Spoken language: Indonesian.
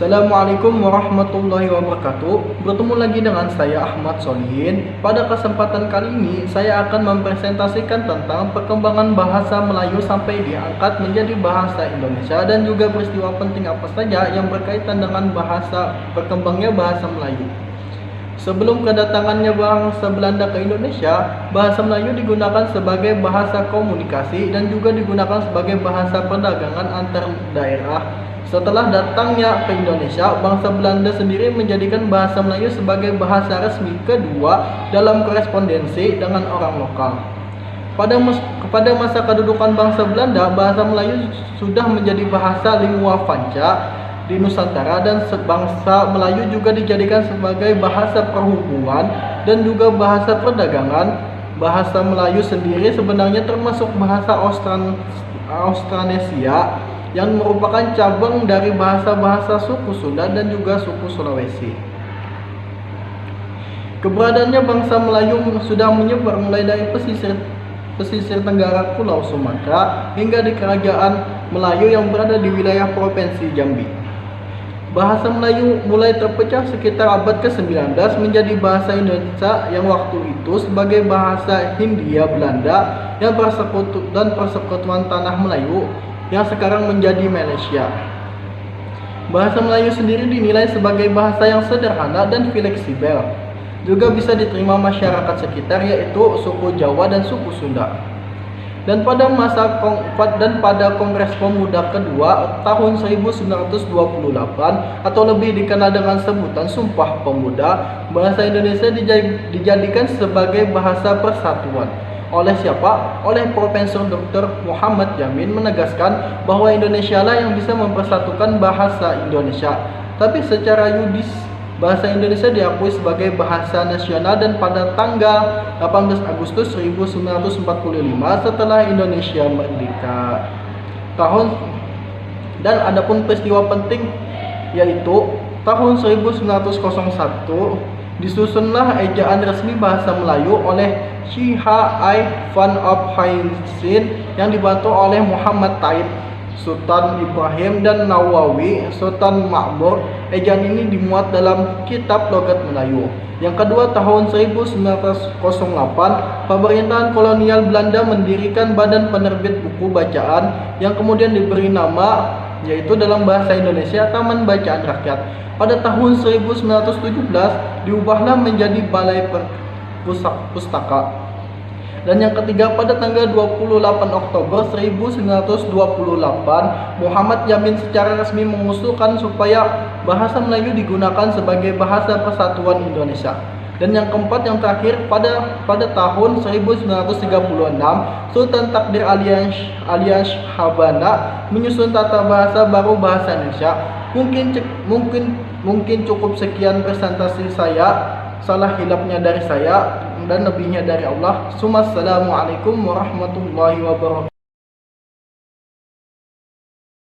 Assalamualaikum warahmatullahi wabarakatuh. Bertemu lagi dengan saya Ahmad Solihin. Pada kesempatan kali ini saya akan mempresentasikan tentang perkembangan bahasa Melayu sampai diangkat menjadi bahasa Indonesia dan juga peristiwa penting apa saja yang berkaitan dengan berkembangnya bahasa Melayu. Sebelum kedatangannya bangsa Belanda ke Indonesia, bahasa Melayu digunakan sebagai bahasa komunikasi dan juga digunakan sebagai bahasa perdagangan antar daerah. Setelah datangnya ke Indonesia, bangsa Belanda sendiri menjadikan bahasa Melayu sebagai bahasa resmi kedua dalam korespondensi dengan orang lokal. Pada masa kedudukan bangsa Belanda, bahasa Melayu sudah menjadi bahasa lingua franca di Nusantara dan bangsa Melayu juga dijadikan sebagai bahasa perhubungan dan juga bahasa perdagangan. Bahasa Melayu sendiri sebenarnya termasuk bahasa Austronesia yang merupakan cabang dari bahasa-bahasa suku Sunda dan juga suku Sulawesi. Keberadaannya bangsa Melayu sudah menyebar mulai dari pesisir tenggara Pulau Sumatera hingga di Kerajaan Melayu yang berada di wilayah Provinsi Jambi. Bahasa Melayu mulai terpecah sekitar abad ke-19 menjadi bahasa Indonesia yang waktu itu sebagai bahasa Hindia Belanda yang persekutuan Tanah Melayu yang sekarang menjadi Malaysia. Bahasa Melayu sendiri dinilai sebagai bahasa yang sederhana dan fleksibel. Juga bisa diterima masyarakat sekitar yaitu suku Jawa dan suku Sunda. Dan pada Kongres Pemuda kedua tahun 1928 atau lebih dikenal dengan sebutan Sumpah Pemuda, bahasa Indonesia dijadikan sebagai bahasa persatuan. Oleh siapa? Oleh Profesor Dr. Muhammad Yamin menegaskan bahwa Indonesia lah yang bisa mempersatukan bahasa Indonesia. Tapi secara yuridis bahasa Indonesia diakui sebagai bahasa nasional dan pada tanggal 18 Agustus 1945 setelah Indonesia merdeka. Dan adapun peristiwa penting yaitu tahun 1901 disusunlah ejaan resmi bahasa Melayu oleh Syekh van of Haisin yang dibantu oleh Muhammad Taib, Sultan Ibrahim dan Nawawi, Sultan Ma'mur. Ejaan ini dimuat dalam Kitab Logat Melayu. Yang kedua, tahun 1908, pemerintahan kolonial Belanda mendirikan Badan Penerbit Buku Bacaan yang kemudian diberi nama yaitu dalam bahasa Indonesia Taman Bacaan Rakyat. Pada tahun 1917 diubahlah menjadi Balai Pustaka. Dan yang ketiga, pada tanggal 28 Oktober 1928 Muhammad Yamin secara resmi mengusulkan supaya bahasa Melayu digunakan sebagai bahasa persatuan Indonesia. Dan yang keempat, yang terakhir, pada tahun 1936 Sultan Takdir alias Habana menyusun tata bahasa baru bahasa Indonesia. Mungkin cukup sekian presentasi saya. Salah hilapnya dari saya dan lebihnya dari Allah. Assalamualaikum warahmatullahi wabarakatuh.